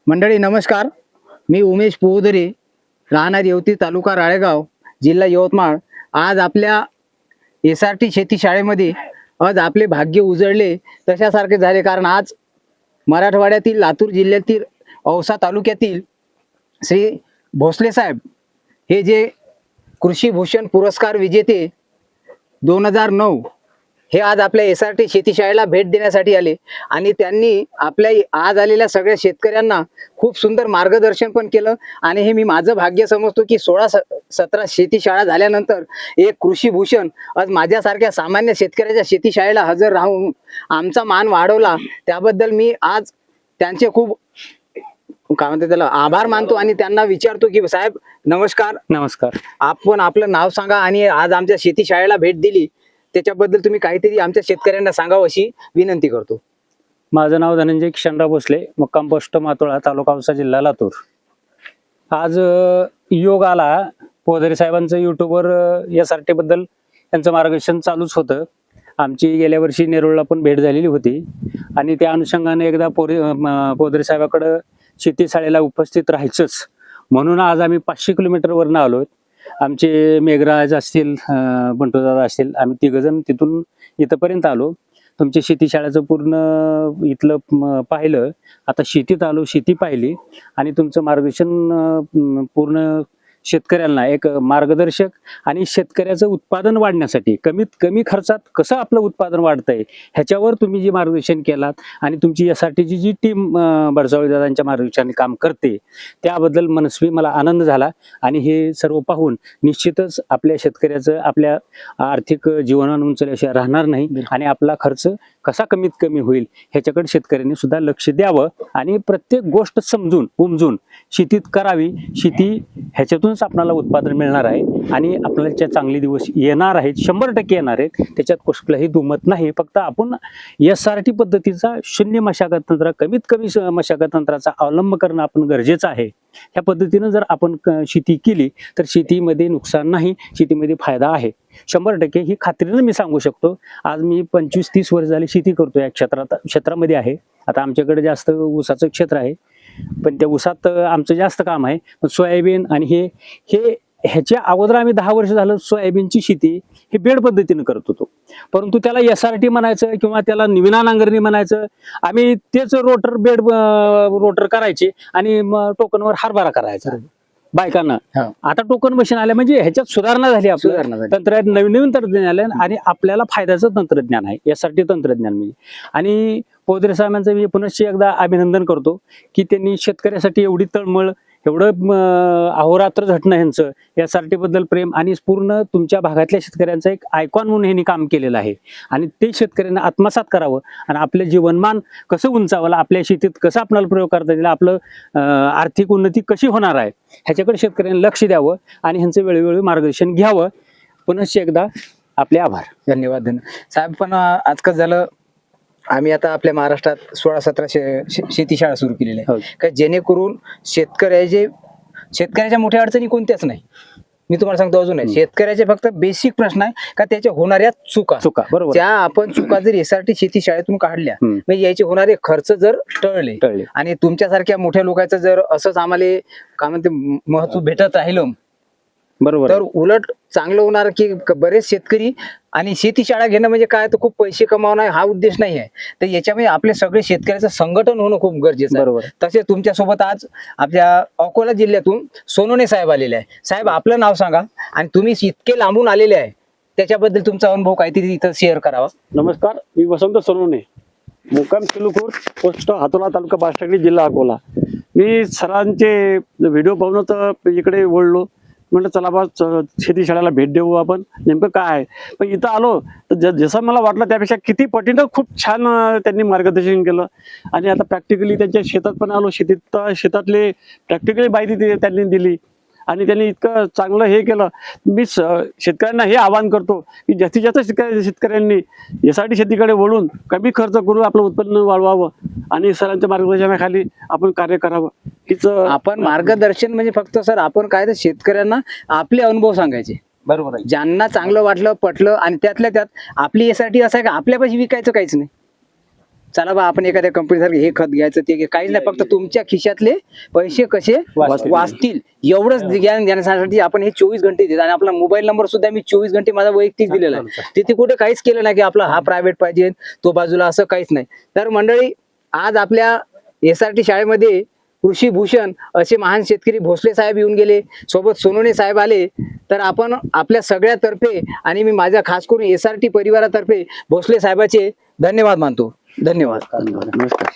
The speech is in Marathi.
मंडळी नमस्कार. मी उमेश पोहदरे, राहणार येवती, तालुका राळेगाव, जिल्हा यवतमाळ. आज आपल्या SRT शेती शाळेमध्ये आज आपले भाग्य उजळले तशासारखे झाले, कारण आज मराठवाड्यातील लातूर जिल्ह्यातील औसा तालुक्यातील श्री भोसले साहेब हे जे कृषी भूषण पुरस्कार विजेते 2009 हे आज आपल्या SRT शेती शाळेला भेट देण्यासाठी आले आणि त्यांनी आपल्या आज आलेल्या सगळ्या शेतकऱ्यांना खूप सुंदर मार्गदर्शन पण केलं. आणि हे मी माझं भाग्य समजतो की 16-17 शेती शाळा झाल्यानंतर एक कृषी भूषण आज माझ्यासारख्या सामान्य शेतकऱ्याच्या शेती शाळेला हजर राहून आमचा मान वाढवला. त्याबद्दल मी आज त्यांचे खूप काय म्हणते त्याला आभार मानतो आणि त्यांना विचारतो की साहेब नमस्कार. नमस्कार. आपण आपलं नाव सांगा आणि आज आमच्या शेती शाळेला भेट दिली त्याच्याबद्दल तुम्ही काहीतरी आमच्या शेतकऱ्यांना सांगावं अशी विनंती करतो. माझं नाव धनंजय किशनराव भोसले, मुक्काम पोस्ट मातोळा, तालुका औसा, जिल्हा लातूर. आज योग आला पोहदरे साहेबांचं युट्यूबवर SRT बद्दल त्यांचं मार्गदर्शन चालूच होतं. आमची गेल्या वर्षी नेरुळला पण भेट झालेली होती आणि त्या अनुषंगाने एकदा पोहदरे साहेबाकडं शेती शाळेला उपस्थित राहायचंच म्हणून आज आम्ही 500 किलोमीटरवरनं आलोय. आमचे मेघराज असतील, बंटूदादा असतील, आम्ही तिघजण तिथून इथंपर्यंत आलो. तुमच्या शेती शाळेचं पूर्ण इथलं पाहिलं. आता शेतीत आलो, शेती पाहिली आणि तुमचं मार्गदर्शन पूर्ण शेतकऱ्यांना एक मार्गदर्शक आणि शेतकऱ्याचं उत्पादन वाढण्यासाठी कमीत कमी खर्चात कसं आपलं उत्पादन वाढतंय ह्याच्यावर तुम्ही जे मार्गदर्शन केलात आणि तुमची SRTची जी टीम बडजावळे दादांच्या मार्गदर्शनाने काम करते त्याबद्दल मनस्वी मला आनंद झाला. आणि हे सर्व पाहून निश्चितच आपल्या शेतकऱ्याचं आपल्या आर्थिक जीवनान उंचल्याशिवाय राहणार नाही आणि आपला खर्च कसा कमीत कमी होईल ह्याच्याकडे शेतकऱ्यांनी सुद्धा लक्ष द्यावं आणि प्रत्येक गोष्ट समजून उमजून शेतीत करावी. शेती ह्याच्यातूनच आपल्याला उत्पादन मिळणार आहे आणि आपल्याला चांगले दिवस येणार आहेत, 100% येणार आहेत. त्याच्यात कुठलंही दुमत नाही. फक्त आपण SRT पद्धतीचा शून्य मशागत तंत्र, कमीत कमी मशागत तंत्राचा अवलंब करणं आपण गरजेचं आहे. ह्या पद्धतीनं जर आपण शेती केली तर शेतीमध्ये नुकसान नाही, शेतीमध्ये फायदा आहे 100%. ही खात्रीनं मी सांगू शकतो. आज मी 25-30 वर्ष झाली शेती करतो. या क्षेत्रामध्ये आहे. आता आमच्याकडे जास्त ऊसाचं क्षेत्र आहे पण त्या ऊसात आमचं जास्त काम आहे. सोयाबीन आणि ह्याच्या अगोदर आम्ही 10 वर्ष झालं सोयाबीनची शेती ही बेड पद्धतीने करत होतो. परंतु त्याला SRT म्हणायचं किंवा त्याला निविना नांगरणी म्हणायचं, आम्ही तेच रोटर करायचे आणि टोकनवर हरभरा करायचा बायकांना. आता टोकन मशीन आल्या म्हणजे ह्याच्यात सुधारणा झाली. तंत्रज्ञान नवीन तंत्रज्ञान आलं आणि आपल्याला फायद्याचं तंत्रज्ञान आहे SRT तंत्रज्ञान म्हणजे. आणि पोहदरे साहेबांचं मी पुनश्च एकदा अभिनंदन करतो की त्यांनी शेतकऱ्यासाठी एवढी तळमळ, एवढं अहोरात्र झटणं ह्यांचं SRT बद्दल प्रेम आणि पूर्ण तुमच्या भागातल्या शेतकऱ्यांचं एक आयकॉन म्हणून ह्यांनी काम केलेलं आहे. आणि ते शेतकऱ्यांना आत्मसात करावं आणि आपलं जीवनमान कसं उंचावलं, आपल्या शेतीत कसं आपल्याला प्रयोग करता येईल, आपलं आर्थिक उन्नती कशी होणार आहे ह्याच्याकडे शेतकऱ्यांनी लक्ष द्यावं आणि ह्यांचं वेळोवेळी मार्गदर्शन घ्यावं. पुनश्च एकदा आपले आभार. धन्यवाद. साहेब पण आज कसं झालं, आम्ही आता आपल्या महाराष्ट्रात 16-17 शेती शाळा सुरू केलेल्या आहेत का जेणेकरून शेतकऱ्याच्या मोठ्या अडचणी कोणत्याच नाही. मी तुम्हाला सांगतो अजून आहे, शेतकऱ्याचे फक्त बेसिक प्रश्न आहे का त्याच्या होणाऱ्या चुका बरोबर. त्या आपण चुका जर SRT शेती शाळेतून काढल्या म्हणजे याचे होणारे खर्च जर टळले आणि तुमच्यासारख्या मोठ्या लोकांचं जर असंच आम्हाला काय म्हणते महत्व भेटत राहिलं बरोबर तर उलट चांगलं होणार की बरेच शेतकरी. आणि शेती शाळा घेणं म्हणजे काय, तर खूप पैसे कमावणं हा उद्देश नाही आहे. तर याच्यामध्ये आपले सगळे शेतकऱ्याचं संघटन होणं खूप गरजेचं आहे. बरोबर. तसेच तुमच्यासोबत आज आपल्या अकोला जिल्ह्यातून सोनवणे साहेब आलेले आहे. साहेब आपलं नाव सांगा आणि तुम्ही इतके लांबून आलेले आहे त्याच्याबद्दल तुमचा अनुभव काहीतरी इथं शेअर करावा. नमस्कार, मी वसंत सोनवणे, मुक्काम सिलूखुर, पोस्ट हातोला, तालुका बाष्टागडी, जिल्हा अकोला. मी सरांचे व्हिडिओ पाहूनच इकडे वळलो. म्हटलं चला बा शेती शाळेला भेट देऊ आपण, नेमकं काय आहे. पण इथं आलो तर जसं मला वाटलं त्यापेक्षा किती पटीनं खूप छान त्यांनी मार्गदर्शन केलं. आणि आता प्रॅक्टिकली त्यांच्या शेतात पण आलो. शेतातले प्रॅक्टिकली माहिती त्यांनी दिली आणि त्यांनी इतकं चांगलं हे केलं. मी शेतकऱ्यांना हे आवाहन करतो की जास्तीत जास्त शेतकऱ्यांनी SRT शेतीकडे वळून कमी खर्च करून आपलं उत्पन्न वाढवावं आणि सरांच्या मार्गदर्शनाखाली आपण कार्य करावं. हीच आपण मार्गदर्शन म्हणजे फक्त सर आपण काय तर शेतकऱ्यांना आपले अनुभव सांगायचे. बरोबर आहे. ज्यांना चांगलं वाटलं पटलं आणि त्यातल्या त्यात आपली SRT असं आहे का आपल्यापाशी विकायचं काहीच नाही. चला बा आपण एखाद्या कंपनीसारखे हे खत घ्यायचं ते काहीच नाही, फक्त तुमच्या खिशातले पैसे कसे वाचतील एवढंच ज्ञान देण्यासाठी आपण हे 24 घंटे देत. आणि आपला मोबाईल नंबर सुद्धा मी 24 घंटे माझा वैयक्तिक दिलेला आहे. तिथे कुठे काहीच केलं नाही की आपला हा प्रायव्हेट पाहिजे तो बाजूला, असं काहीच नाही. तर मंडळी, आज आपल्या SRT शाळेमध्ये कृषी भूषण असे महान शेतकरी भोसले साहेब येऊन गेले, सोबत सोनवणे साहेब आले. तर आपण आपल्या सगळ्यातर्फे आणि मी माझ्या खास करून SRT परिवारातर्फे भोसले साहेबाचे धन्यवाद मानतो. धन्यवाद. नमस्कार.